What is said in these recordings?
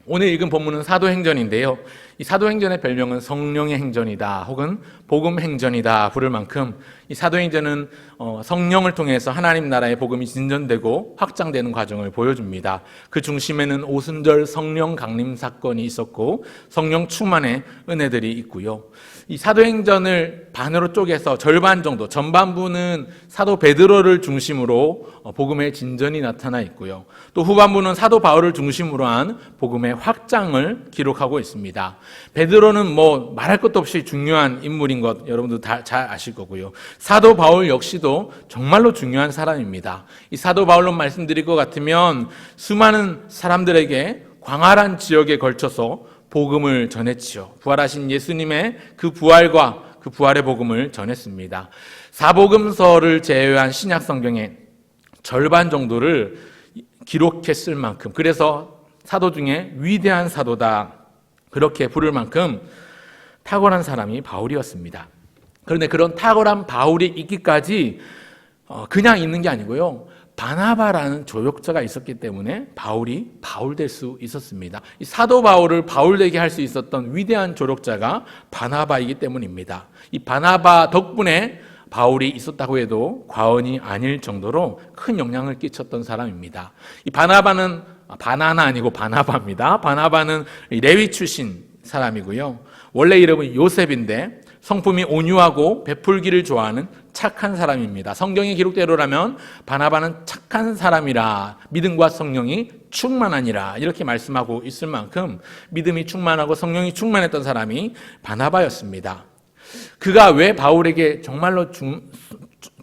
오늘 읽은 본문은 사도행전인데요. 이 사도행전의 별명은 성령의 행전이다 혹은 복음 행전이다 부를 만큼 이 사도행전은 성령을 통해서 하나님 나라의 복음이 진전되고 확장되는 과정을 보여줍니다. 그 중심에는 오순절 성령 강림 사건이 있었고 성령 충만의 은혜들이 있고요. 이 사도행전을 반으로 쪼개서 절반 정도, 전반부는 사도 베드로를 중심으로 복음의 진전이 나타나 있고요. 또 후반부는 사도 바울을 중심으로 한 복음의 확장을 기록하고 있습니다. 베드로는 말할 것도 없이 중요한 인물인 것 여러분도 다 잘 아실 거고요. 사도 바울 역시도 정말로 중요한 사람입니다. 이 사도 바울로 말씀드릴 것 같으면 수많은 사람들에게 광활한 지역에 걸쳐서 복음을 전했지요. 부활하신 예수님의 그 부활과 그 부활의 복음을 전했습니다. 사복음서를 제외한 신약 성경의 절반 정도를 기록했을 만큼, 그래서 사도 중에 위대한 사도다 그렇게 부를 만큼 탁월한 사람이 바울이었습니다. 그런데 그런 탁월한 바울이 있기까지 그냥 있는 게 아니고요. 바나바라는 조력자가 있었기 때문에 바울이 바울 될 수 있었습니다. 이 사도 바울을 바울 되게 할 수 있었던 위대한 조력자가 바나바이기 때문입니다. 이 바나바 덕분에 바울이 있었다고 해도 과언이 아닐 정도로 큰 영향을 끼쳤던 사람입니다. 이 바나바는 바나나 아니고 바나바입니다. 바나바는 레위 출신 사람이고요. 원래 이름은 요셉인데 성품이 온유하고 베풀기를 좋아하는 착한 사람입니다. 성경의 기록대로라면 바나바는 착한 사람이라 믿음과 성령이 충만하니라 이렇게 말씀하고 있을 만큼 믿음이 충만하고 성령이 충만했던 사람이 바나바였습니다. 그가 왜 바울에게 정말로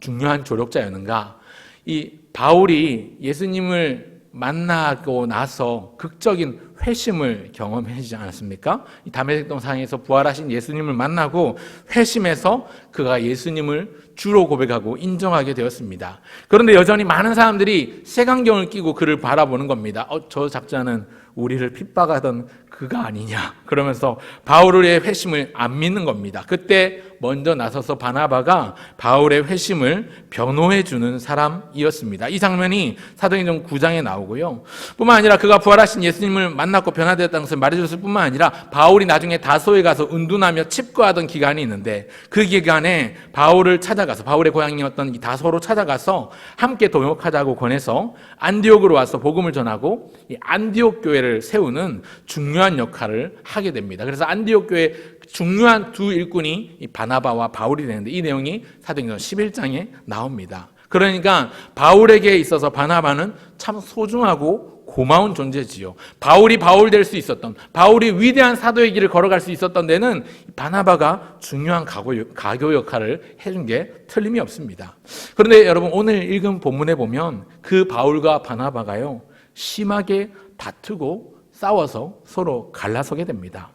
중요한 조력자였는가? 이 바울이 예수님을 만나고 나서 극적인 회심을 경험하지 않았습니까? 이 다메섹 동상에서 부활하신 예수님을 만나고 회심해서 그가 예수님을 주로 고백하고 인정하게 되었습니다. 그런데 여전히 많은 사람들이 색안경을 끼고 그를 바라보는 겁니다. 저 작자는 우리를 핍박하던 그가 아니냐 그러면서 바울의 회심을 안 믿는 겁니다. 그때 먼저 나서서 바나바가 바울의 회심을 변호해 주는 사람이었습니다. 이 장면이 사도행전 9장에 나오고요. 뿐만 아니라 그가 부활하신 예수님을 만났고 변화되었다는 것을 말해줬을 뿐만 아니라 바울이 나중에 다소에 가서 은둔하며 칩거하던 기간이 있는데 그 기간에 바울을 찾아가서 바울의 고향이었던 이 다소로 찾아가서 함께 동역하자고 권해서 안디옥으로 와서 복음을 전하고 이 안디옥 교회를 세우는 중요한 역할을 하게 됩니다. 그래서 안디옥 교회 중요한 두 일꾼이 이 바나바와 바울이 되는데 이 내용이 사도행전 11장에 나옵니다. 그러니까 바울에게 있어서 바나바는 참 소중하고 고마운 존재지요. 바울이 바울 될 수 있었던, 바울이 위대한 사도의 길을 걸어갈 수 있었던 데는 바나바가 중요한 가교 역할을 해준 게 틀림이 없습니다. 그런데 여러분 오늘 읽은 본문에 보면 그 바울과 바나바가요 심하게 다투고 싸워서 서로 갈라서게 됩니다.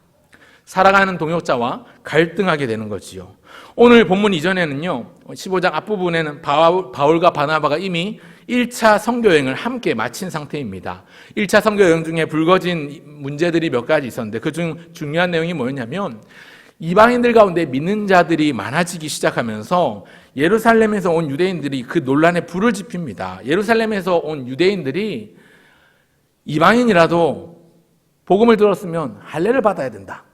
살아가는 동역자와 갈등하게 되는 거지요. 오늘 본문 이전에는요 15장 앞부분에는 바울과 바나바가 이미 1차 선교여행을 함께 마친 상태입니다. 1차 선교여행 중에 불거진 문제들이 몇 가지 있었는데 그중 중요한 내용이 뭐였냐면 이방인들 가운데 믿는 자들이 많아지기 시작하면서 예루살렘에서 온 유대인들이 그 논란에 불을 지핍니다. 예루살렘에서 온 유대인들이 이방인이라도 복음을 들었으면 할례를 받아야 된다.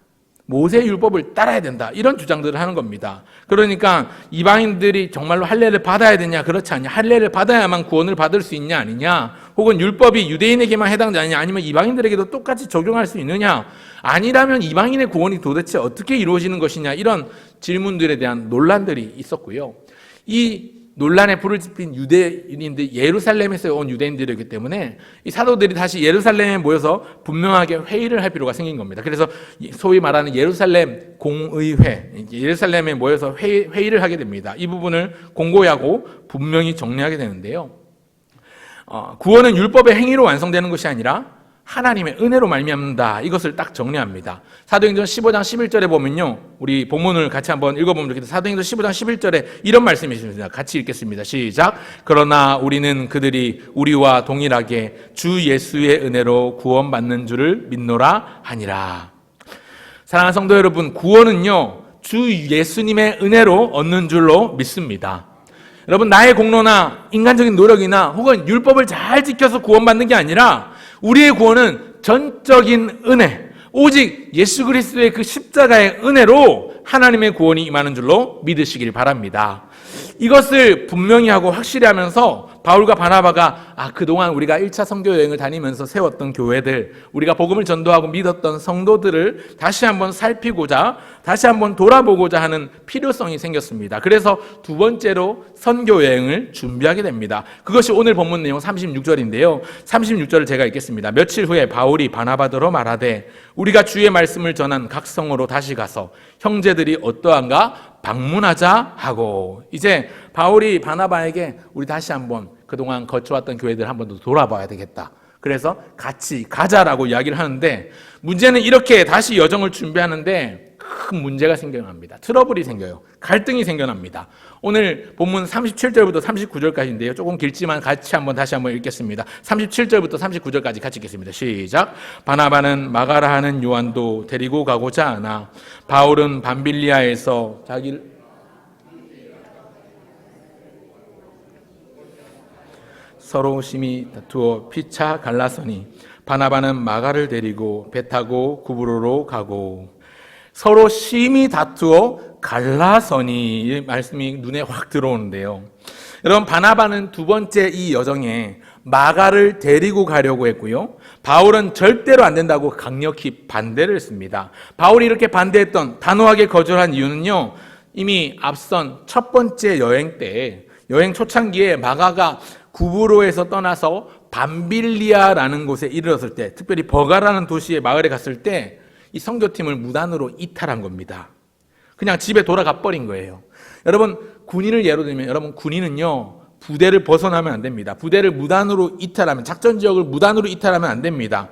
모세의 율법을 따라야 된다. 이런 주장들을 하는 겁니다. 그러니까 이방인들이 정말로 할례를 받아야 되냐 그렇지 않냐, 할례를 받아야만 구원을 받을 수 있냐 아니냐, 혹은 율법이 유대인에게만 해당되느냐 아니면 이방인들에게도 똑같이 적용할 수 있느냐, 아니라면 이방인의 구원이 도대체 어떻게 이루어지는 것이냐, 이런 질문들에 대한 논란들이 있었고요. 이 논란에 불을 지핀 유대인들, 예루살렘에서 온 유대인들이기 때문에 이 사도들이 다시 예루살렘에 모여서 분명하게 회의를 할 필요가 생긴 겁니다. 그래서 소위 말하는 예루살렘 공의회, 예루살렘에 모여서 회의를 하게 됩니다. 이 부분을 공고히 하고 분명히 정리하게 되는데요. 구원은 율법의 행위로 완성되는 것이 아니라 하나님의 은혜로 말미암는다. 이것을 딱 정리합니다. 사도행전 15장 11절에 보면요, 우리 본문을 같이 한번 읽어보면 좋겠다. 사도행전 15장 11절에 이런 말씀이 있습니다. 같이 읽겠습니다. 시작. 그러나 우리는 그들이 우리와 동일하게 주 예수의 은혜로 구원받는 줄을 믿노라 하니라. 사랑하는 성도 여러분, 구원은요 주 예수님의 은혜로 얻는 줄로 믿습니다. 여러분, 나의 공로나 인간적인 노력이나 혹은 율법을 잘 지켜서 구원받는 게 아니라 우리의 구원은 전적인 은혜, 오직 예수 그리스도의 그 십자가의 은혜로 하나님의 구원이 임하는 줄로 믿으시길 바랍니다. 이것을 분명히 하고 확실히 하면서 바울과 바나바가 그동안 우리가 1차 선교 여행을 다니면서 세웠던 교회들, 우리가 복음을 전도하고 믿었던 성도들을 다시 한번 살피고자, 다시 한번 돌아보고자 하는 필요성이 생겼습니다. 그래서 두 번째로 선교 여행을 준비하게 됩니다. 그것이 오늘 본문 내용 36절인데요. 36절을 제가 읽겠습니다. 며칠 후에 바울이 바나바더러 말하되 우리가 주의 말씀을 전한 각 성으로 다시 가서 형제들이 어떠한가 방문하자 하고, 이제 바울이 바나바에게 우리 다시 한번 그동안 거쳐왔던 교회들 한 번 더 돌아봐야 되겠다. 그래서 같이 가자라고 이야기를 하는데, 문제는 이렇게 다시 여정을 준비하는데 큰 문제가 생겨납니다. 트러블이 생겨요. 갈등이 생겨납니다. 오늘 본문 37절부터 39절까지인데요. 조금 길지만 같이 다시 한번 읽겠습니다. 37절부터 39절까지 같이 읽겠습니다. 시작. 바나바는 마가라 하는 요한도 데리고 가고자 하나 바울은 밤빌리아에서 서로 심히 다투어 피차 갈라서니 바나바는 마가를 데리고 배 타고 구브로로 가고. 서로 심히 다투어 갈라서니, 이 말씀이 눈에 확 들어오는데요. 여러분, 바나바는 두 번째 이 여정에 마가를 데리고 가려고 했고요. 바울은 절대로 안 된다고 강력히 반대를 했습니다. 바울이 이렇게 반대했던, 단호하게 거절한 이유는요, 이미 앞선 첫 번째 여행 때, 여행 초창기에 마가가 구브로에서 떠나서 밤빌리아라는 곳에 이르렀을 때, 특별히 버가라는 도시의 마을에 갔을 때 이 선교팀을 무단으로 이탈한 겁니다. 그냥 집에 돌아가 버린 거예요. 여러분, 군인을 예로 들면, 여러분, 군인은요, 부대를 벗어나면 안 됩니다. 부대를 무단으로 이탈하면, 작전 지역을 무단으로 이탈하면 안 됩니다.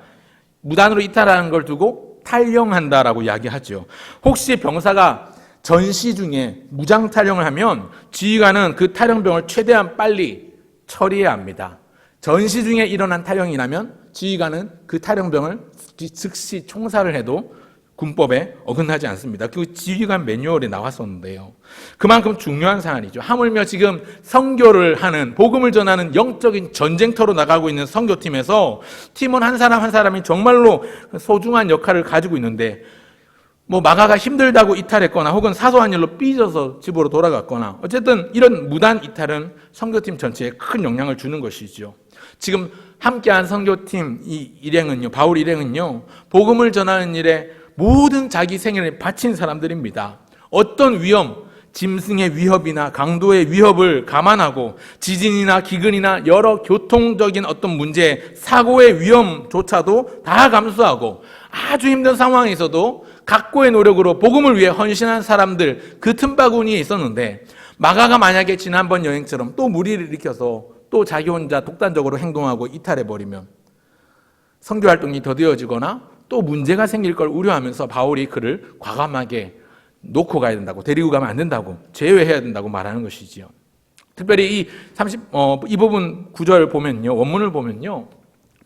무단으로 이탈하는 걸 두고 탈영한다라고 이야기하죠. 혹시 병사가 전시 중에 무장 탈영을 하면 지휘관은 그 탈영병을 최대한 빨리 처리해야 합니다. 전시 중에 일어난 탈영이 나면 지휘관은 그 탈영병을 즉시 총살을 해도 군법에 어긋나지 않습니다. 그 지휘관 매뉴얼에 나왔었는데요. 그만큼 중요한 사안이죠. 하물며 지금 선교를 하는, 복음을 전하는 영적인 전쟁터로 나가고 있는 선교팀에서 팀원 한 사람 한 사람이 정말로 소중한 역할을 가지고 있는데, 마가가 힘들다고 이탈했거나 혹은 사소한 일로 삐져서 집으로 돌아갔거나, 어쨌든 이런 무단 이탈은 선교팀 전체에 큰 영향을 주는 것이죠. 지금 함께한 선교팀 일행은요, 바울 일행은요, 복음을 전하는 일에 모든 자기 생애를 바친 사람들입니다. 어떤 위험, 짐승의 위협이나 강도의 위협을 감안하고 지진이나 기근이나 여러 교통적인 어떤 문제, 사고의 위험조차도 다 감수하고 아주 힘든 상황에서도 각고의 노력으로 복음을 위해 헌신한 사람들, 그 틈바구니에 있었는데, 마가가 만약에 지난번 여행처럼 또 무리를 일으켜서 또 자기 혼자 독단적으로 행동하고 이탈해버리면 선교활동이 더뎌지거나 또 문제가 생길 걸 우려하면서 바울이 그를 과감하게 놓고 가야 된다고, 데리고 가면 안 된다고, 제외해야 된다고 말하는 것이지요. 특별히 이 부분 구절 보면요, 원문을 보면요,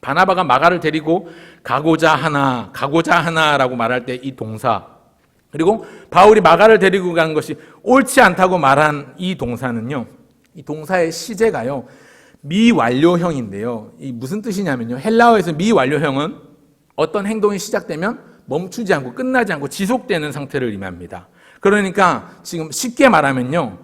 바나바가 마가를 데리고 가고자 하나라고 말할 때 이 동사, 그리고 바울이 마가를 데리고 가는 것이 옳지 않다고 말한 이 동사는요, 이 동사의 시제가요, 미완료형인데요. 이 무슨 뜻이냐면요, 헬라어에서 미완료형은 어떤 행동이 시작되면 멈추지 않고 끝나지 않고 지속되는 상태를 의미합니다. 그러니까 지금 쉽게 말하면요,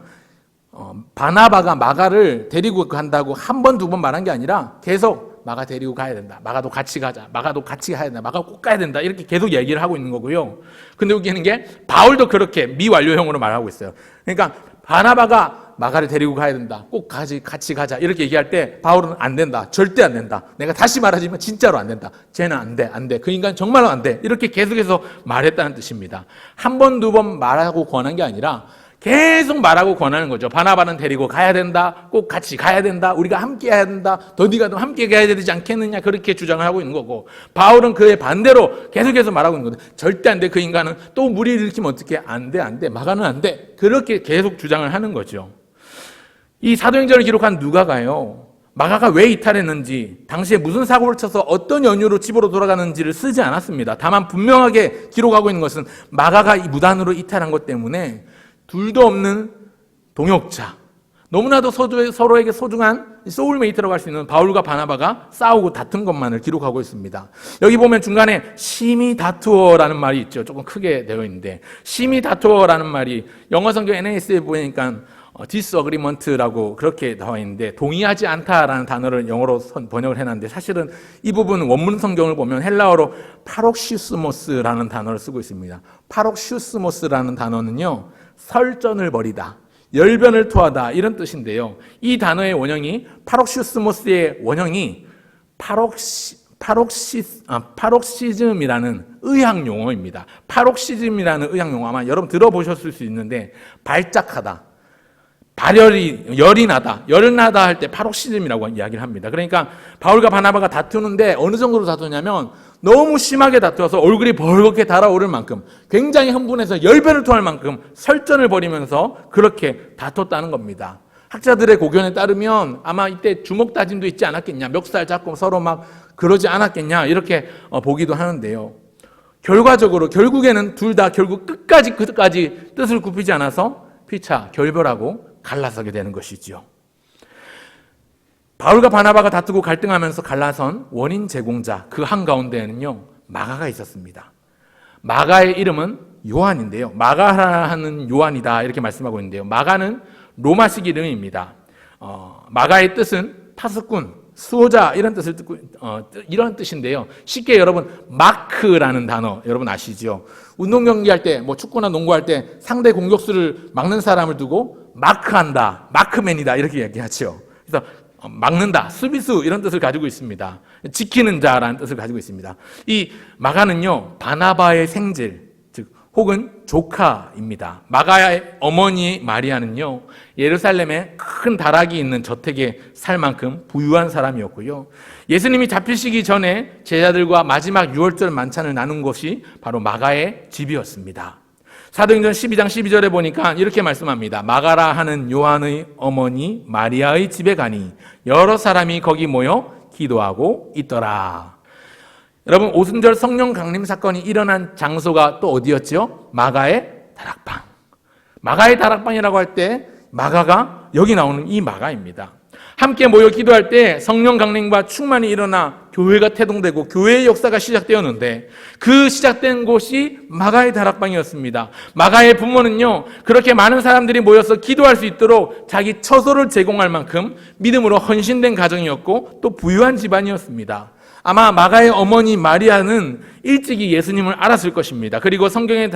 바나바가 마가를 데리고 간다고 한 번, 두 번 말한 게 아니라 계속 마가 데리고 가야 된다, 마가도 같이 가자, 마가도 같이 가야 된다, 마가 꼭 가야 된다, 이렇게 계속 얘기를 하고 있는 거고요. 근데 웃기는 게 바울도 그렇게 미완료형으로 말하고 있어요. 그러니까 바나바가 마가를 데리고 가야 된다, 꼭 같이 가자, 이렇게 얘기할 때 바울은 안 된다, 절대 안 된다, 내가 다시 말하지만 진짜로 안 된다, 쟤는 안 돼, 그 인간 정말로 안 돼, 이렇게 계속해서 말했다는 뜻입니다. 한 번, 두 번 말하고 권한 게 아니라 계속 말하고 권하는 거죠. 바나바는 데리고 가야 된다, 꼭 같이 가야 된다, 우리가 함께 해야 된다, 더디가도 함께 가야 되지 않겠느냐, 그렇게 주장을 하고 있는 거고, 바울은 그의 반대로 계속해서 말하고 있는 거죠. 절대 안 돼, 그 인간은 또 무리를 일으키면 어떻게, 안 돼, 마가는 안 돼, 그렇게 계속 주장을 하는 거죠. 이 사도행전을 기록한 누가가요, 마가가 왜 이탈했는지, 당시에 무슨 사고를 쳐서 어떤 연유로 집으로 돌아가는지를 쓰지 않았습니다. 다만 분명하게 기록하고 있는 것은 마가가 이 무단으로 이탈한 것 때문에 둘도 없는 동역자, 너무나도 서로에게 소중한 소울메이트라고 할 수 있는 바울과 바나바가 싸우고 다툰 것만을 기록하고 있습니다. 여기 보면 중간에 심히 다투어라는 말이 있죠. 조금 크게 되어 있는데 심히 다투어라는 말이 영어 성경 NAS에 보니까 disagreement라고 그렇게 나와 있는데 동의하지 않다라는 단어를 영어로 번역을 해놨는데 사실은 이 부분 원문 성경을 보면 헬라어로 파록시스모스라는 단어를 쓰고 있습니다. 파록시스모스라는 단어는요, 설전을 벌이다, 열변을 토하다 이런 뜻인데요. 이 단어의 원형이 파록시스모스의 원형이 파록시즘이라는 의학 용어입니다. 파록시즘이라는 의학 용어 아마 여러분 들어보셨을 수 있는데 발작하다, 열이 나다, 열을 나다 할 때 파록시즘이라고 이야기를 합니다. 그러니까 바울과 바나바가 다투는데 어느 정도로 다투냐면 너무 심하게 다투어서 얼굴이 벌겋게 달아오를 만큼 굉장히 흥분해서 열변을 토할 만큼 설전을 벌이면서 그렇게 다퉜다는 겁니다. 학자들의 고견에 따르면 아마 이때 주먹 다짐도 있지 않았겠냐, 멱살 잡고 서로 막 그러지 않았겠냐 이렇게 보기도 하는데요. 결국에는 둘 다 결국 끝까지 뜻을 굽히지 않아서 피차 결별하고 갈라서게 되는 것이지요. 바울과 바나바가 다투고 갈등하면서 갈라선 원인 제공자 그 한가운데에는요, 마가가 있었습니다. 마가의 이름은 요한인데요. 마가라는 요한이다 이렇게 말씀하고 있는데요. 마가는 로마식 이름입니다. 마가의 뜻은 파수꾼, 수호자 이런 뜻을 듣고 이런 뜻인데요. 쉽게 여러분 마크라는 단어 여러분 아시죠? 운동 경기할 때 뭐 축구나 농구할 때 상대 공격수를 막는 사람을 두고 마크한다, 마크맨이다 이렇게 얘기하죠. 그래서 막는다, 수비수 이런 뜻을 가지고 있습니다. 지키는 자라는 뜻을 가지고 있습니다. 이 마가는요, 바나바의 생질, 즉 혹은 조카입니다. 마가의 어머니 마리아는요, 예루살렘에 큰 다락이 있는 저택에 살 만큼 부유한 사람이었고요. 예수님이 잡히시기 전에 제자들과 마지막 유월절 만찬을 나눈 것이 바로 마가의 집이었습니다. 사도행전 12장 12절에 보니까 이렇게 말씀합니다. 마가라 하는 요한의 어머니 마리아의 집에 가니 여러 사람이 거기 모여 기도하고 있더라. 여러분, 오순절 성령 강림 사건이 일어난 장소가 또 어디였죠? 마가의 다락방. 마가의 다락방이라고 할 때 마가가 여기 나오는 이 마가입니다. 함께 모여 기도할 때 성령 강림과 충만이 일어나 교회가 태동되고 교회의 역사가 시작되었는데 그 시작된 곳이 마가의 다락방이었습니다. 마가의 부모는요, 그렇게 많은 사람들이 모여서 기도할 수 있도록 자기 처소를 제공할 만큼 믿음으로 헌신된 가정이었고 또 부유한 집안이었습니다. 아마 마가의 어머니 마리아는 일찍이 예수님을 알았을 것입니다. 그리고 성경의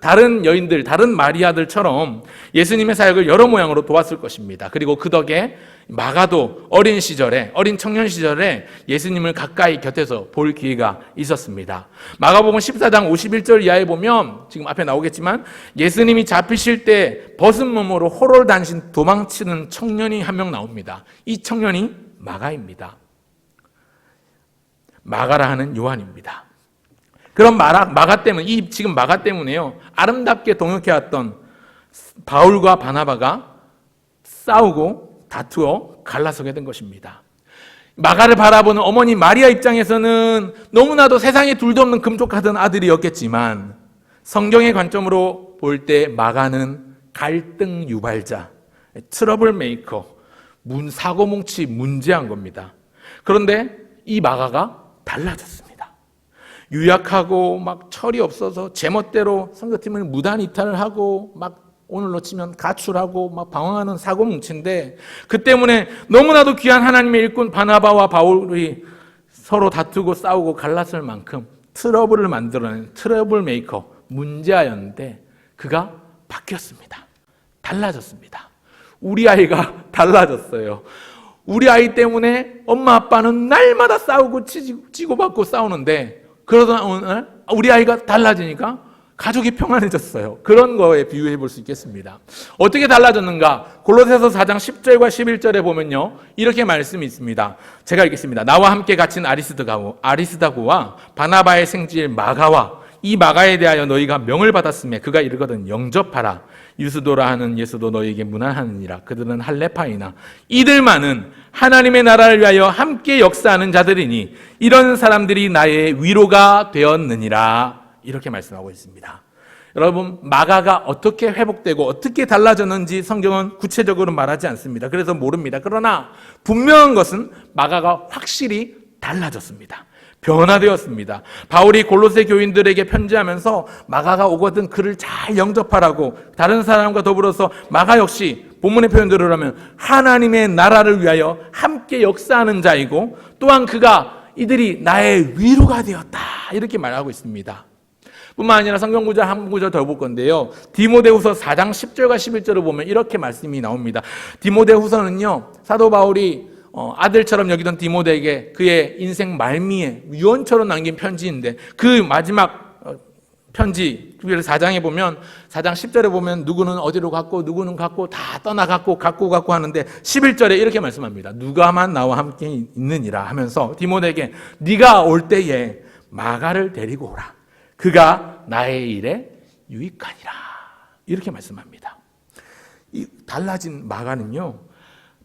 다른 여인들, 다른 마리아들처럼 예수님의 사역을 여러 모양으로 도왔을 것입니다. 그리고 그 덕에 마가도 어린 청년 시절에 예수님을 가까이 곁에서 볼 기회가 있었습니다. 마가복음 14장 51절 이하에 보면 지금 앞에 나오겠지만 예수님이 잡히실 때 벗은 몸으로 호롤단신 도망치는 청년이 한 명 나옵니다. 이 청년이 마가입니다. 마가라 하는 요한입니다. 그런 마가 때문에, 지금 마가 때문에요, 아름답게 동역해왔던 바울과 바나바가 싸우고 다투어 갈라서게 된 것입니다. 마가를 바라보는 어머니 마리아 입장에서는 너무나도 세상에 둘도 없는 금쪽하던 아들이었겠지만 성경의 관점으로 볼 때 마가는 갈등 유발자, 트러블 메이커, 사고뭉치 문제한 겁니다. 그런데 이 마가가 달라졌습니다. 유약하고 막 철이 없어서 제멋대로 선교팀을 무단 이탈을 하고 막 오늘로 치면 가출하고 막 방황하는 사고뭉치인데 그 때문에 너무나도 귀한 하나님의 일꾼 바나바와 바울이 서로 다투고 싸우고 갈랐을 만큼 트러블을 만들어낸 트러블 메이커, 문제아였는데 그가 바뀌었습니다. 달라졌습니다. 우리 아이가 달라졌어요. 우리 아이 때문에 엄마 아빠는 날마다 싸우고 치고받고 싸우는데 그러던 어느 날 우리 아이가 달라지니까 가족이 평안해졌어요. 그런 거에 비유해 볼 수 있겠습니다. 어떻게 달라졌는가? 골로새서 4장 10절과 11절에 보면요, 이렇게 말씀이 있습니다. 제가 읽겠습니다. 나와 함께 갇힌 아리스다고와 바나바의 생질 마가와 이 마가에 대하여 너희가 명을 받았으며 그가 이르거든 영접하라. 유스도라 하는 예수도 너희에게 무난하느니라. 그들은 할레파이나 이들만은 하나님의 나라를 위하여 함께 역사하는 자들이니 이런 사람들이 나의 위로가 되었느니라. 이렇게 말씀하고 있습니다. 여러분, 마가가 어떻게 회복되고 어떻게 달라졌는지 성경은 구체적으로 말하지 않습니다. 그래서 모릅니다. 그러나 분명한 것은 마가가 확실히 달라졌습니다. 변화되었습니다. 바울이 골로새 교인들에게 편지하면서 마가가 오거든 그를 잘 영접하라고, 다른 사람과 더불어서 마가 역시 본문의 표현대로 하면 하나님의 나라를 위하여 함께 역사하는 자이고, 또한 그가 이들이 나의 위로가 되었다, 이렇게 말하고 있습니다. 뿐만 아니라 성경 구절 한 구절 더 볼 건데요, 디모데후서 4장 10절과 11절을 보면 이렇게 말씀이 나옵니다. 디모데후서는요, 사도 바울이 아들처럼 여기던 디모데에게 그의 인생 말미에 유언처럼 남긴 편지인데, 그 마지막 편지 4장에 보면, 4장 10절에 보면 누구는 어디로 갔고 누구는 갔고 다 떠나갔고 갔고 하는데 11절에 이렇게 말씀합니다. 누가만 나와 함께 있느니라 하면서 디모데에게 네가 올 때에 마가를 데리고 오라. 그가 나의 일에 유익하니라. 이렇게 말씀합니다. 이 달라진 마가는요,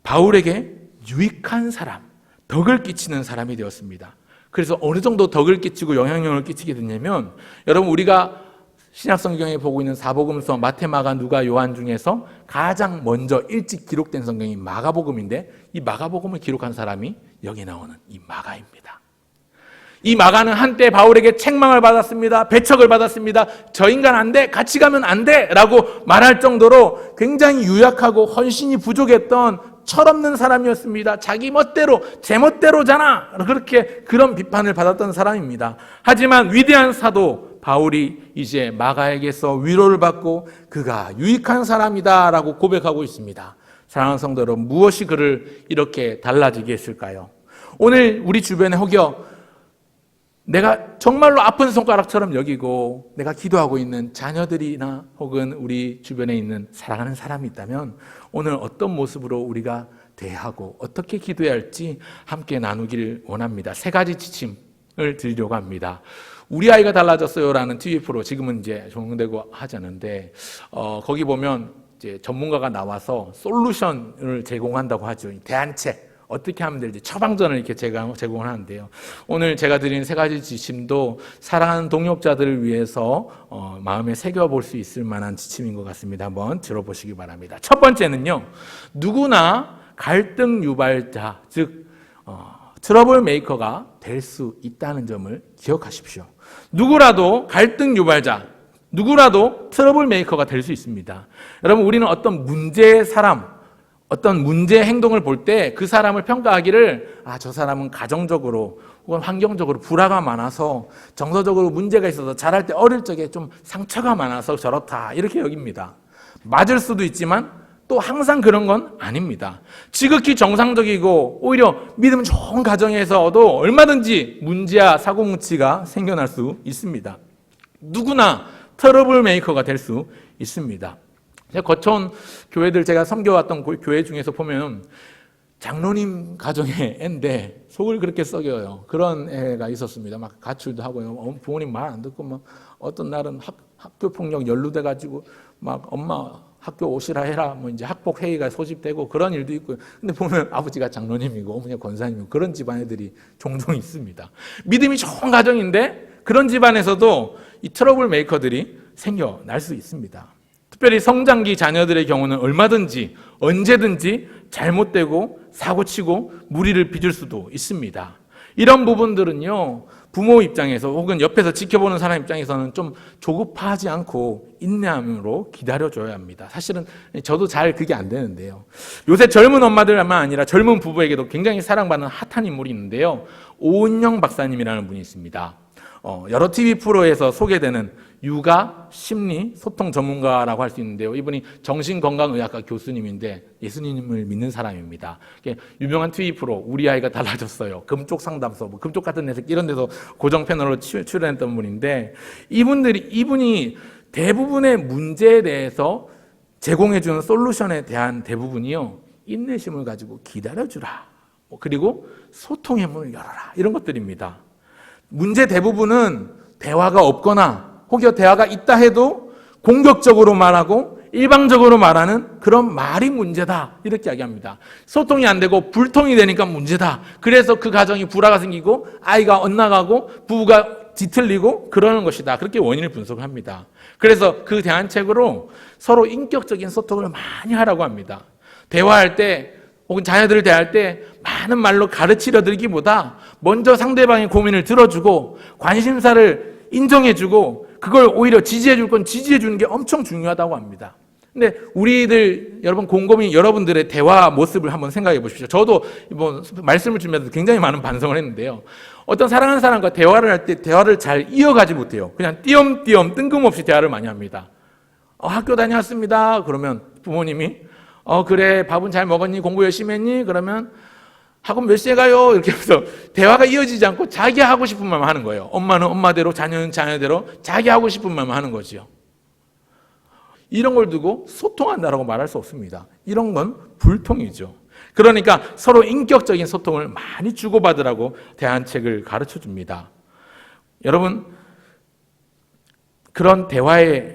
바울에게 유익한 사람, 덕을 끼치는 사람이 되었습니다. 그래서 어느 정도 덕을 끼치고 영향력을 끼치게 됐냐면, 여러분, 우리가 신약 성경에 보고 있는 사복음서 마태, 마가, 누가, 요한 중에서 가장 먼저 일찍 기록된 성경이 마가복음인데, 이 마가복음을 기록한 사람이 여기 나오는 이 마가입니다. 이 마가는 한때 바울에게 책망을 받았습니다. 배척을 받았습니다. 저 인간 안 돼, 같이 가면 안 돼 라고 말할 정도로 굉장히 유약하고 헌신이 부족했던 철없는 사람이었습니다. 자기 멋대로, 제 멋대로잖아, 그런 비판을 받았던 사람입니다. 하지만 위대한 사도 바울이 이제 마가에게서 위로를 받고 그가 유익한 사람이다 라고 고백하고 있습니다. 사랑하는 성도 여러분, 무엇이 그를 이렇게 달라지게 했을까요? 오늘 우리 주변에 혹여 내가 정말로 아픈 손가락처럼 여기고 내가 기도하고 있는 자녀들이나 혹은 우리 주변에 있는 사랑하는 사람이 있다면, 오늘 어떤 모습으로 우리가 대하고 어떻게 기도해야 할지 함께 나누기를 원합니다. 3가지 지침을 드리려고 합니다. 우리 아이가 달라졌어요라는 TV 프로 지금은 이제 종영되고 하지 않는데, 거기 보면 이제 전문가가 나와서 솔루션을 제공한다고 하죠. 대안책. 어떻게 하면 될지 처방전을 이렇게 제공을 하는데요. 오늘 제가 드린 3가지 지침도 사랑하는 동역자들을 위해서 마음에 새겨볼 수 있을 만한 지침인 것 같습니다. 한번 들어보시기 바랍니다. 첫 번째는요, 누구나 갈등 유발자, 즉 트러블 메이커가 될 수 있다는 점을 기억하십시오. 누구라도 갈등 유발자, 누구라도 트러블 메이커가 될 수 있습니다. 여러분, 우리는 어떤 문제의 사람, 어떤 문제 행동을 볼 때 그 사람을 평가하기를, 저 사람은 가정적으로 혹은 환경적으로 불화가 많아서 정서적으로 문제가 있어서 자랄 때 어릴 적에 좀 상처가 많아서 저렇다, 이렇게 여깁니다. 맞을 수도 있지만 또 항상 그런 건 아닙니다. 지극히 정상적이고 오히려 믿음 좋은 가정에서도 얼마든지 문제와 사고뭉치가 생겨날 수 있습니다. 누구나 트러블 메이커가 될 수 있습니다. 제가 거쳐온 교회들, 제가 섬겨왔던 교회 중에서 보면 장로님 가정의 애인데 속을 그렇게 썩여요. 그런 애가 있었습니다. 막 가출도 하고요. 부모님 말 안 듣고, 막 어떤 날은 학교 폭력 연루돼가지고 막 엄마 학교 오시라 해라, 뭐 이제 학폭 회의가 소집되고 그런 일도 있고요. 근데 보면 아버지가 장로님이고 어머니가 권사님이고 그런 집안 애들이 종종 있습니다. 믿음이 좋은 가정인데 그런 집안에서도 이 트러블 메이커들이 생겨날 수 있습니다. 특별히 성장기 자녀들의 경우는 얼마든지 언제든지 잘못되고 사고치고 무리를 빚을 수도 있습니다. 이런 부분들은요, 부모 입장에서 혹은 옆에서 지켜보는 사람 입장에서는 좀 조급하지 않고 인내함으로 기다려줘야 합니다. 사실은 저도 잘 그게 안 되는데요. 요새 젊은 엄마들만 아니라 젊은 부부에게도 굉장히 사랑받는 핫한 인물이 있는데요, 오은영 박사님이라는 분이 있습니다. 여러 TV 프로에서 소개되는 육아, 심리, 소통 전문가라고 할 수 있는데요. 이분이 정신건강의학과 교수님인데 예수님을 믿는 사람입니다. 유명한 TV 프로 우리 아이가 달라졌어요, 금쪽 상담소, 금쪽 같은 데서 이런 데서 고정 패널로 출연했던 분인데, 이분이 대부분의 문제에 대해서 제공해주는 솔루션에 대한 대부분이요, 인내심을 가지고 기다려주라, 그리고 소통의 문을 열어라, 이런 것들입니다. 문제 대부분은 대화가 없거나 혹여 대화가 있다 해도 공격적으로 말하고 일방적으로 말하는 그런 말이 문제다, 이렇게 이야기합니다. 소통이 안 되고 불통이 되니까 문제다. 그래서 그 가정이 불화가 생기고 아이가 엇나가고 부부가 뒤틀리고 그러는 것이다. 그렇게 원인을 분석을 합니다. 그래서 그 대안책으로 서로 인격적인 소통을 많이 하라고 합니다. 대화할 때 혹은 자녀들을 대할 때 많은 말로 가르치려 들기보다 먼저 상대방의 고민을 들어주고 관심사를 인정해주고 그걸 오히려 지지해줄 건 지지해주는 게 엄청 중요하다고 합니다. 근데 우리들 여러분 곰곰이 여러분들의 대화 모습을 한번 생각해 보십시오. 저도 뭐 말씀을 주면서 굉장히 많은 반성을 했는데요. 어떤 사랑하는 사람과 대화를 할 때 대화를 잘 이어가지 못해요. 그냥 띄엄띄엄 뜬금없이 대화를 많이 합니다. 학교 다녀왔습니다. 그러면 부모님이 그래 밥은 잘 먹었니? 공부 열심히 했니? 그러면 학원 몇 시에 가요? 이렇게 하면서 대화가 이어지지 않고 자기 하고 싶은 말만 하는 거예요. 엄마는 엄마대로 자녀는 자녀대로 자기 하고 싶은 말만 하는 거죠. 이런 걸 두고 소통한다라고 말할 수 없습니다. 이런 건 불통이죠. 그러니까 서로 인격적인 소통을 많이 주고받으라고 대안책을 가르쳐 줍니다. 여러분, 그런 대화가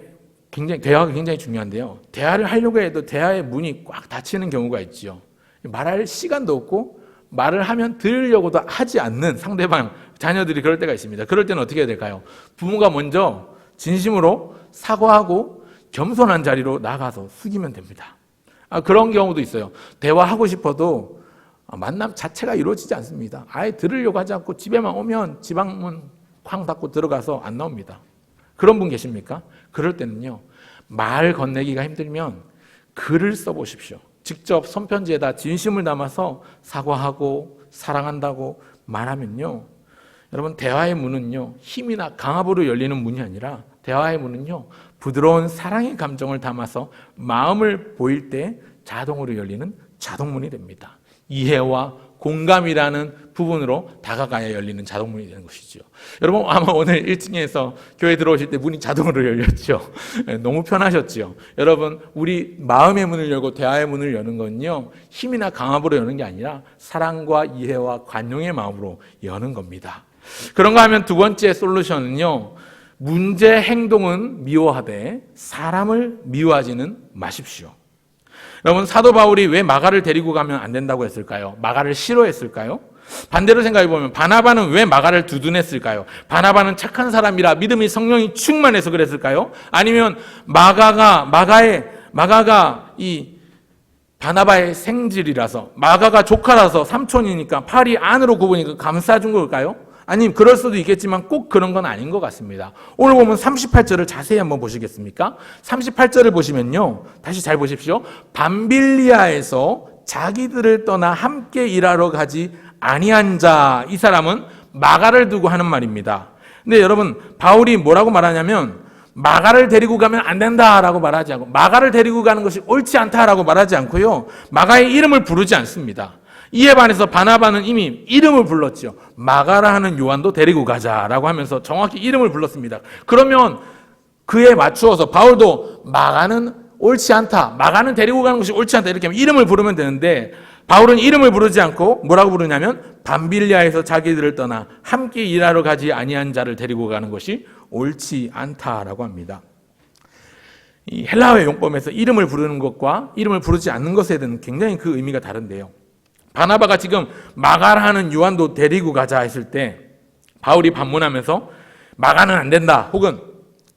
굉장히 중요한데요. 대화를 하려고 해도 대화의 문이 꽉 닫히는 경우가 있죠. 말할 시간도 없고 말을 하면 들으려고도 하지 않는 상대방, 자녀들이 그럴 때가 있습니다. 그럴 때는 어떻게 해야 될까요? 부모가 먼저 진심으로 사과하고 겸손한 자리로 나가서 숙이면 됩니다. 그런 경우도 있어요. 대화하고 싶어도 만남 자체가 이루어지지 않습니다. 아예 들으려고 하지 않고 집에만 오면 지방문 쾅 닫고 들어가서 안 나옵니다. 그런 분 계십니까? 그럴 때는요, 말 건네기가 힘들면 글을 써보십시오. 직접 손편지에다 진심을 담아서 사과하고 사랑한다고 말하면요, 여러분, 대화의 문은요, 힘이나 강압으로 열리는 문이 아니라 대화의 문은요, 부드러운 사랑의 감정을 담아서 마음을 보일 때 자동으로 열리는 자동문이 됩니다. 이해와 공감이라는 부분으로 다가가야 열리는 자동문이 되는 것이죠. 여러분, 아마 오늘 1층에서 교회 들어오실 때 문이 자동으로 열렸죠. 너무 편하셨죠. 여러분, 우리 마음의 문을 열고 대화의 문을 여는 건요, 힘이나 강압으로 여는 게 아니라 사랑과 이해와 관용의 마음으로 여는 겁니다. 그런가 하면 두 번째 솔루션은요, 문제 행동은 미워하되 사람을 미워하지는 마십시오. 여러분, 사도 바울이 왜 마가를 데리고 가면 안 된다고 했을까요? 마가를 싫어했을까요? 반대로 생각해 보면 바나바는 왜 마가를 두둔했을까요? 바나바는 착한 사람이라 믿음이 성령이 충만해서 그랬을까요? 아니면 마가가 이 바나바의 생질이라서, 마가가 조카라서 삼촌이니까 팔이 안으로 굽으니까 감싸준 걸까요? 아니, 그럴 수도 있겠지만 꼭 그런 건 아닌 것 같습니다. 오늘 보면 38절을 자세히 한번 보시겠습니까? 38절을 보시면요, 다시 잘 보십시오. 밤빌리아에서 자기들을 떠나 함께 일하러 가지 아니한 자, 이 사람은 마가를 두고 하는 말입니다. 근데 여러분, 바울이 뭐라고 말하냐면 마가를 데리고 가면 안 된다라고 말하지 않고, 마가를 데리고 가는 것이 옳지 않다라고 말하지 않고요, 마가의 이름을 부르지 않습니다. 이에 반해서 바나바는 이미 이름을 불렀죠. 마가라 하는 요한도 데리고 가자라고 하면서 정확히 이름을 불렀습니다. 그러면 그에 맞추어서 바울도 마가는 옳지 않다, 마가는 데리고 가는 것이 옳지 않다, 이렇게 하면 이름을 부르면 되는데, 바울은 이름을 부르지 않고 뭐라고 부르냐면 밤빌리아에서 자기들을 떠나 함께 일하러 가지 아니한 자를 데리고 가는 것이 옳지 않다라고 합니다. 이 헬라어의 용법에서 이름을 부르는 것과 이름을 부르지 않는 것에 대한 굉장히 그 의미가 다른데요, 바나바가 지금 마가라 하는 요한도 데리고 가자 했을 때 바울이 반문하면서 마가는 안 된다, 혹은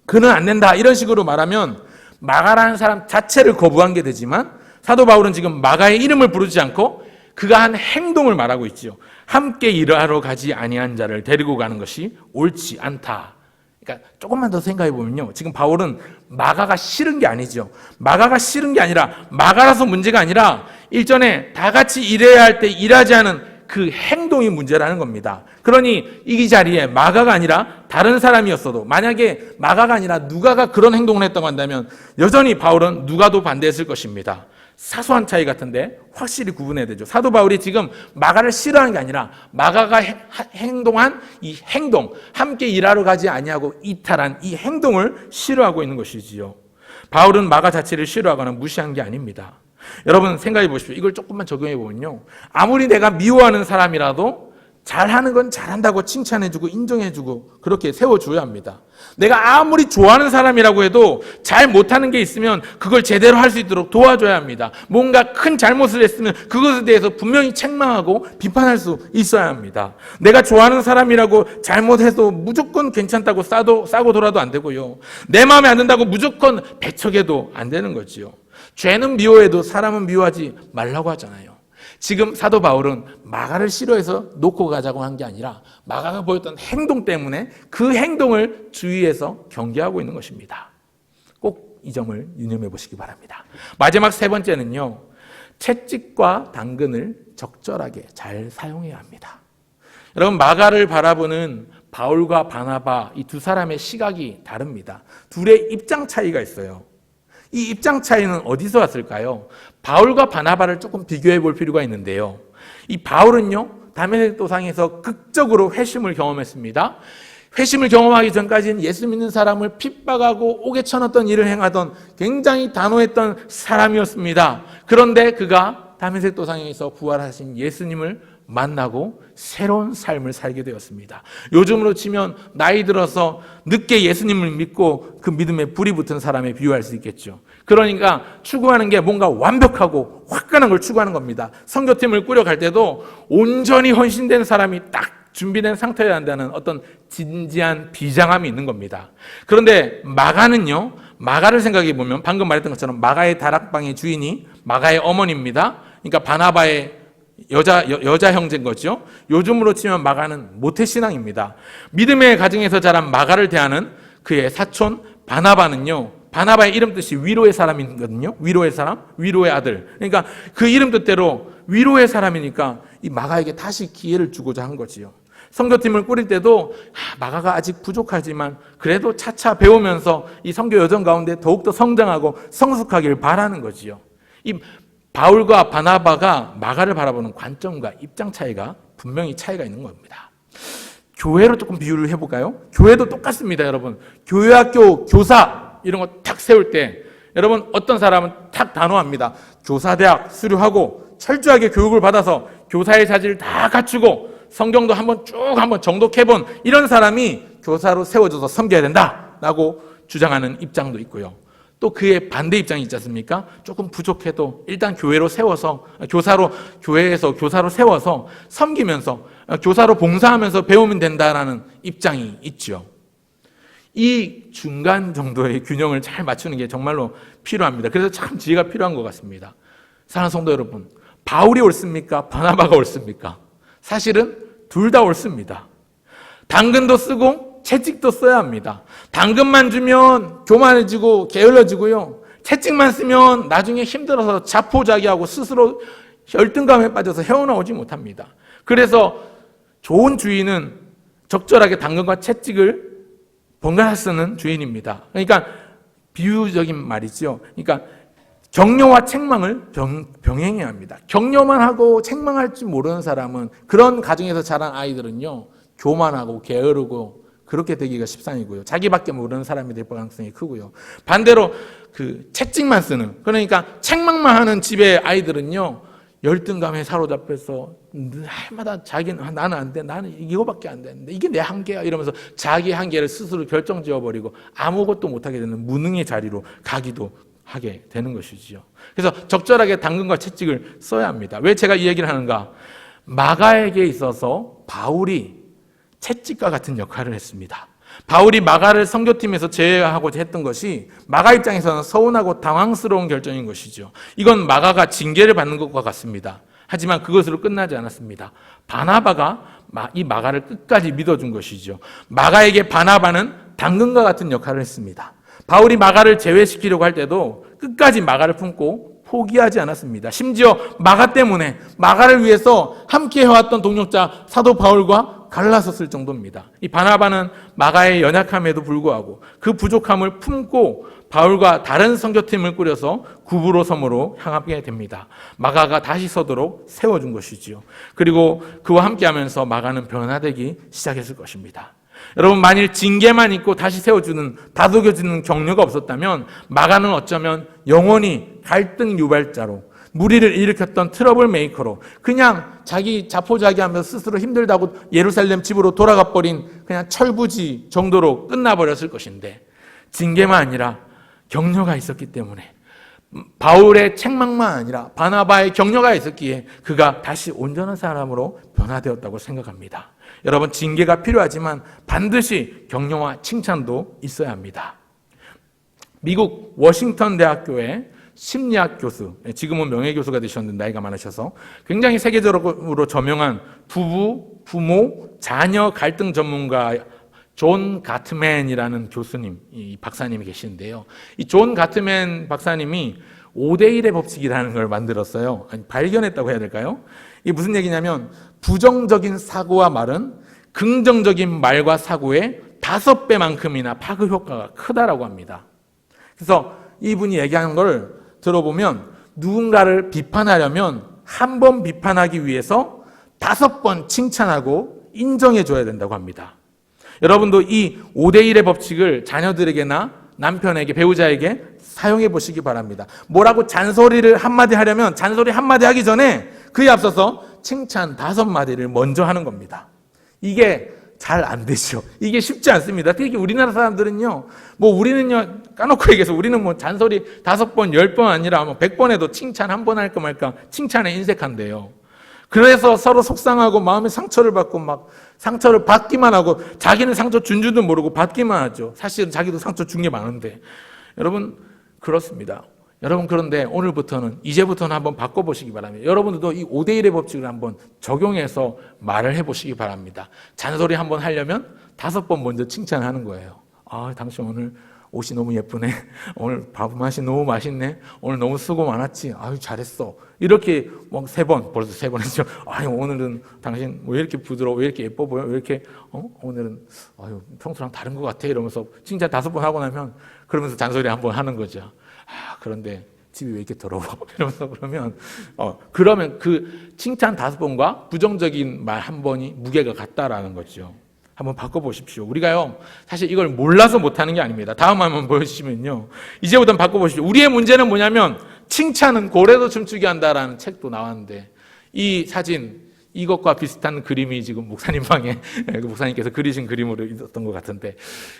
그는 안 된다, 이런 식으로 말하면 마가라는 사람 자체를 거부한 게 되지만, 사도 바울은 지금 마가의 이름을 부르지 않고 그가 한 행동을 말하고 있지요. 함께 일하러 가지 아니한 자를 데리고 가는 것이 옳지 않다. 그러니까 조금만 더 생각해 보면요, 지금 바울은 마가가 싫은 게 아니죠. 마가가 싫은 게 아니라, 마가라서 문제가 아니라 일전에 다 같이 일해야 할 때 일하지 않은 그 행동이 문제라는 겁니다. 그러니 이 자리에 마가가 아니라 다른 사람이었어도, 만약에 마가가 아니라 누가가 그런 행동을 했다고 한다면 여전히 바울은 누가도 반대했을 것입니다. 사소한 차이 같은데 확실히 구분해야 되죠. 사도 바울이 지금 마가를 싫어하는 게 아니라 마가가 행동한 이 행동, 함께 일하러 가지 아니하고 이탈한 이 행동을 싫어하고 있는 것이지요. 바울은 마가 자체를 싫어하거나 무시한 게 아닙니다. 여러분 생각해 보십시오. 이걸 조금만 적용해 보면요, 아무리 내가 미워하는 사람이라도 잘하는 건 잘한다고 칭찬해주고 인정해주고 그렇게 세워줘야 합니다. 내가 아무리 좋아하는 사람이라고 해도 잘 못하는 게 있으면 그걸 제대로 할 수 있도록 도와줘야 합니다. 뭔가 큰 잘못을 했으면 그것에 대해서 분명히 책망하고 비판할 수 있어야 합니다. 내가 좋아하는 사람이라고 잘못해도 무조건 괜찮다고 싸고 돌아도 안 되고요. 내 마음에 안 든다고 무조건 배척해도 안 되는 거지요. 죄는 미워해도 사람은 미워하지 말라고 하잖아요. 지금 사도 바울은 마가를 싫어해서 놓고 가자고 한 게 아니라 마가가 보였던 행동 때문에 그 행동을 주의해서 경계하고 있는 것입니다. 꼭 이 점을 유념해 보시기 바랍니다. 마지막 세 번째는요, 채찍과 당근을 적절하게 잘 사용해야 합니다. 여러분, 마가를 바라보는 바울과 바나바 이 두 사람의 시각이 다릅니다. 둘의 입장 차이가 있어요. 이 입장 차이는 어디서 왔을까요? 바울과 바나바를 조금 비교해 볼 필요가 있는데요. 이 바울은요, 다메섹 도상에서 극적으로 회심을 경험했습니다. 회심을 경험하기 전까지는 예수 믿는 사람을 핍박하고 옥에 쳐넣었던 일을 행하던 굉장히 단호했던 사람이었습니다. 그런데 그가 다메섹 도상에서 부활하신 예수님을 만나고 새로운 삶을 살게 되었습니다. 요즘으로 치면 나이 들어서 늦게 예수님을 믿고 그 믿음에 불이 붙은 사람에 비유할 수 있겠죠. 그러니까 추구하는 게 뭔가 완벽하고 화끈한 걸 추구하는 겁니다. 선교팀을 꾸려갈 때도 온전히 헌신된 사람이 딱 준비된 상태여야 한다는 어떤 진지한 비장함이 있는 겁니다. 그런데 마가는요, 마가를 생각해 보면 방금 말했던 것처럼 마가의 다락방의 주인이 마가의 어머니입니다. 그러니까 바나바의 여자 형제인 거죠. 요즘으로 치면 마가는 모태신앙입니다. 믿음의 가정에서 자란 마가를 대하는 그의 사촌 바나바는요, 바나바의 이름 뜻이 위로의 사람이거든요. 위로의 사람, 위로의 아들. 그러니까 그 이름 뜻대로 위로의 사람이니까 이 마가에게 다시 기회를 주고자 한 거지요. 선교팀을 꾸릴 때도 마가가 아직 부족하지만 그래도 차차 배우면서 이 선교 여정 가운데 더욱더 성장하고 성숙하길 바라는 거지요. 이 바울과 바나바가 마가를 바라보는 관점과 입장 차이가 분명히 차이가 있는 겁니다. 교회로 조금 비유를 해볼까요? 교회도 똑같습니다, 여러분. 교회학교 교사 이런 거 탁 세울 때 여러분 어떤 사람은 탁 단호합니다. 교사대학 수료하고 철저하게 교육을 받아서 교사의 자질을 다 갖추고 성경도 한번 정독해본 이런 사람이 교사로 세워져서 섬겨야 된다라고 주장하는 입장도 있고요. 또 그의 반대 입장이 있지 않습니까? 조금 부족해도 일단 교회로 세워서 교회에서 교사로 세워서 섬기면서 교사로 봉사하면서 배우면 된다라는 입장이 있죠. 이 중간 정도의 균형을 잘 맞추는 게 정말로 필요합니다. 그래서 참 지혜가 필요한 것 같습니다. 사랑하는 성도 여러분, 바울이 옳습니까? 바나바가 옳습니까? 사실은 둘 다 옳습니다. 당근도 쓰고 채찍도 써야 합니다. 당근만 주면 교만해지고 게을러지고요. 채찍만 쓰면 나중에 힘들어서 자포자기하고 스스로 열등감에 빠져서 헤어나오지 못합니다. 그래서 좋은 주인은 적절하게 당근과 채찍을 번갈아 쓰는 주인입니다. 그러니까 비유적인 말이죠. 그러니까 격려와 책망을 병행해야 합니다. 격려만 하고 책망할 줄 모르는 사람은, 그런 가정에서 자란 아이들은요, 교만하고 게으르고 그렇게 되기가 십상이고요. 자기밖에 모르는 사람이 될 가능성이 크고요. 반대로 그 채찍만 쓰는, 그러니까 책망만 하는 집의 아이들은요, 열등감에 사로잡혀서 날마다 나는 안 돼, 나는 이거밖에 안 되는데 이게 내 한계야 이러면서 자기 한계를 스스로 결정지어버리고 아무것도 못하게 되는 무능의 자리로 가기도 하게 되는 것이지요. 그래서 적절하게 당근과 채찍을 써야 합니다. 왜 제가 이 얘기를 하는가? 마가에게 있어서 바울이 채찍과 같은 역할을 했습니다. 바울이 마가를 선교팀에서 제외하고자 했던 것이 마가 입장에서는 서운하고 당황스러운 결정인 것이죠. 이건 마가가 징계를 받는 것과 같습니다. 하지만 그것으로 끝나지 않았습니다. 바나바가 이 마가를 끝까지 믿어준 것이죠. 마가에게 바나바는 당근과 같은 역할을 했습니다. 바울이 마가를 제외시키려고 할 때도 끝까지 마가를 품고 포기하지 않았습니다. 심지어 마가 때문에, 마가를 위해서 함께 해왔던 동역자 사도 바울과 갈라섰을 정도입니다. 이 바나바는 마가의 연약함에도 불구하고 그 부족함을 품고 바울과 다른 선교팀을 꾸려서 구브로 섬으로 향하게 됩니다. 마가가 다시 서도록 세워준 것이지요. 그리고 그와 함께하면서 마가는 변화되기 시작했을 것입니다. 여러분, 만일 징계만 있고 다시 세워주는, 다독여주는 격려가 없었다면 마가는 어쩌면 영원히 갈등 유발자로, 무리를 일으켰던 트러블 메이커로 그냥 자기 자포자기하면서 스스로 힘들다고 예루살렘 집으로 돌아가 버린 그냥 철부지 정도로 끝나버렸을 것인데 징계만 아니라 격려가 있었기 때문에 바울의 책망만 아니라 바나바의 격려가 있었기에 그가 다시 온전한 사람으로 변화되었다고 생각합니다. 여러분, 징계가 필요하지만 반드시 격려와 칭찬도 있어야 합니다. 미국 워싱턴 대학교의 심리학 교수, 지금은 명예교수가 되셨는데 나이가 많으셔서 굉장히 세계적으로 저명한 부부, 부모, 자녀 갈등 전문가 존 가트맨이라는 교수님, 이 박사님이 계시는데요. 이 존 가트맨 박사님이 5대1의 법칙이라는 걸 만들었어요. 아니, 발견했다고 해야 될까요? 이게 무슨 얘기냐면 부정적인 사고와 말은 긍정적인 말과 사고의 5배만큼이나 파급 효과가 크다라고 합니다. 그래서 이분이 얘기하는 걸 들어보면 누군가를 비판하려면 한 번 비판하기 위해서 5번 칭찬하고 인정해줘야 된다고 합니다. 여러분도 이 5대1의 법칙을 자녀들에게나 남편에게, 배우자에게 사용해 보시기 바랍니다. 뭐라고 잔소리를 한마디 하려면 잔소리 한마디 하기 전에 그에 앞서서 칭찬 5마디를 먼저 하는 겁니다. 이게 잘 안 되죠. 이게 쉽지 않습니다. 특히 우리나라 사람들은요, 우리는요, 까놓고 얘기해서 우리는 잔소리 5번, 10번 아니라 100번 해도 칭찬 한 번 할까 말까 칭찬에 인색한데요. 그래서 서로 속상하고 마음에 상처를 받고 상처를 받기만 하고 자기는 상처 준 줄도 모르고 받기만 하죠. 사실은 자기도 상처 준 게 많은데. 여러분, 그렇습니다. 여러분, 그런데 오늘부터는, 이제부터는 한번 바꿔보시기 바랍니다. 여러분들도 이 5대1의 법칙을 한번 적용해서 말을 해보시기 바랍니다. 잔소리 한번 하려면 5번 먼저 칭찬하는 거예요. 아, 당신 오늘 옷이 너무 예쁘네. 오늘 밥맛이 너무 맛있네. 오늘 너무 수고 많았지. 아유, 잘했어. 이렇게 3번, 벌써 3번 했죠. 아유, 오늘은 당신 왜 이렇게 부드러워? 왜 이렇게 예뻐 보여? 왜 이렇게, 오늘은, 아유, 평소랑 다른 것 같아. 이러면서 칭찬 5번 하고 나면 그러면서 잔소리 한번 하는 거죠. 아, 그런데 집이 왜 이렇게 더러워? 이러면서 그러면 그 칭찬 5번과 부정적인 말 1번이 무게가 같다라는 거죠. 한번 바꿔보십시오. 우리가요, 사실 이걸 몰라서 못하는 게 아닙니다. 다음 한번 보여주시면요. 이제부터 바꿔보십시오. 우리의 문제는 뭐냐면, 칭찬은 고래도 춤추게 한다라는 책도 나왔는데, 이 사진, 이것과 비슷한 그림이 지금 목사님 방에, 목사님께서 그리신 그림으로 있었던 것 같은데,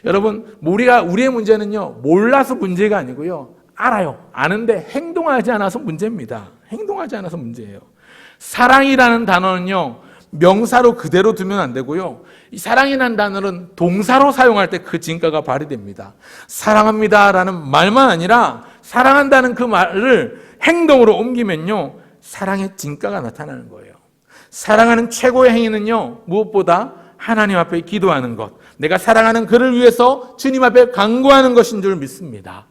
여러분, 우리의 문제는요, 몰라서 문제가 아니고요, 알아요. 아는데 행동하지 않아서 문제입니다. 행동하지 않아서 문제예요. 사랑이라는 단어는요, 명사로 그대로 두면 안 되고요. 이 사랑이라는 단어는 동사로 사용할 때 그 진가가 발휘됩니다. 사랑합니다라는 말만 아니라 사랑한다는 그 말을 행동으로 옮기면요, 사랑의 진가가 나타나는 거예요. 사랑하는 최고의 행위는요, 무엇보다 하나님 앞에 기도하는 것, 내가 사랑하는 그를 위해서 주님 앞에 간구하는 것인 줄 믿습니다.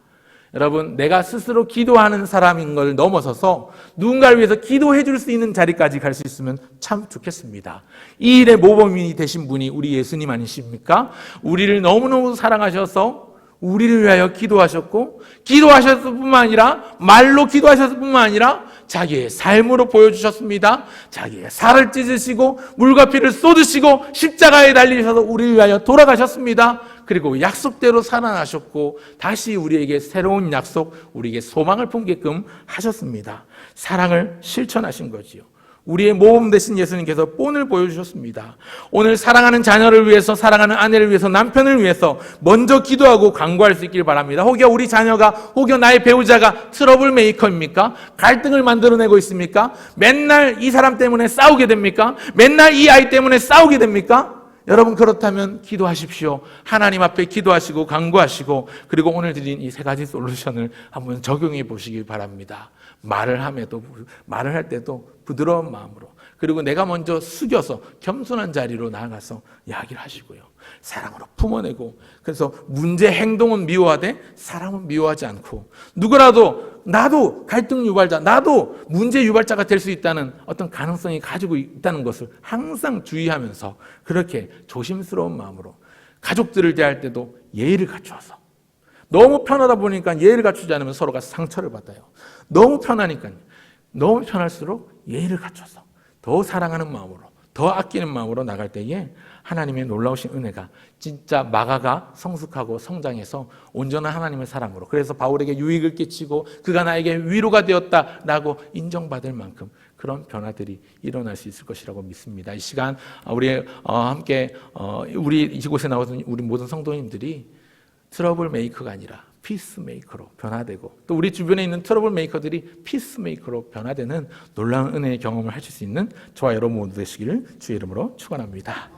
여러분, 내가 스스로 기도하는 사람인 걸 넘어서서 누군가를 위해서 기도해 줄 수 있는 자리까지 갈 수 있으면 참 좋겠습니다. 이 일의 모범이 되신 분이 우리 예수님 아니십니까? 우리를 너무너무 사랑하셔서 우리를 위하여 기도하셨고, 기도하셨을 뿐만 아니라, 말로 기도하셨을 뿐만 아니라 자기의 삶으로 보여주셨습니다. 자기의 살을 찢으시고 물과 피를 쏟으시고 십자가에 달리셔서 우리를 위하여 돌아가셨습니다. 그리고 약속대로 살아나셨고 다시 우리에게 새로운 약속, 우리에게 소망을 품게끔 하셨습니다. 사랑을 실천하신 거지요. 우리의 모범 되신 예수님께서 본을 보여주셨습니다. 오늘 사랑하는 자녀를 위해서, 사랑하는 아내를 위해서, 남편을 위해서 먼저 기도하고 간구할 수 있길 바랍니다. 혹여 우리 자녀가, 혹여 나의 배우자가 트러블 메이커입니까? 갈등을 만들어내고 있습니까? 맨날 이 사람 때문에 싸우게 됩니까? 맨날 이 아이 때문에 싸우게 됩니까? 여러분, 그렇다면 기도하십시오. 하나님 앞에 기도하시고 간구하시고, 그리고 오늘 드린 이 3가지 솔루션을 한번 적용해 보시기 바랍니다. 말을 할 때도 부드러운 마음으로, 그리고 내가 먼저 숙여서 겸손한 자리로 나아가서 이야기를 하시고요. 사랑으로 품어내고, 그래서 문제 행동은 미워하되 사람은 미워하지 않고, 누구라도 나도 갈등 유발자, 나도 문제 유발자가 될 수 있다는 어떤 가능성이 가지고 있다는 것을 항상 주의하면서 그렇게 조심스러운 마음으로 가족들을 대할 때도 예의를 갖추어서, 너무 편하다 보니까 예의를 갖추지 않으면 서로가 상처를 받아요. 너무 편하니까요. 너무 편할수록 예의를 갖춰서 더 사랑하는 마음으로, 더 아끼는 마음으로 나갈 때에 하나님의 놀라우신 은혜가 진짜 마가가 성숙하고 성장해서 온전한 하나님의 사람으로, 그래서 바울에게 유익을 끼치고 그가 나에게 위로가 되었다라고 인정받을 만큼 그런 변화들이 일어날 수 있을 것이라고 믿습니다. 이 시간 우리 함께 우리 이곳에 나오는 우리 모든 성도님들이 트러블 메이커가 아니라 피스 메이커로 변화되고, 또 우리 주변에 있는 트러블 메이커들이 피스 메이커로 변화되는 놀라운 은혜의 경험을 하실 수 있는 저와 여러분 모두 되시기를 주의 이름으로 축원합니다.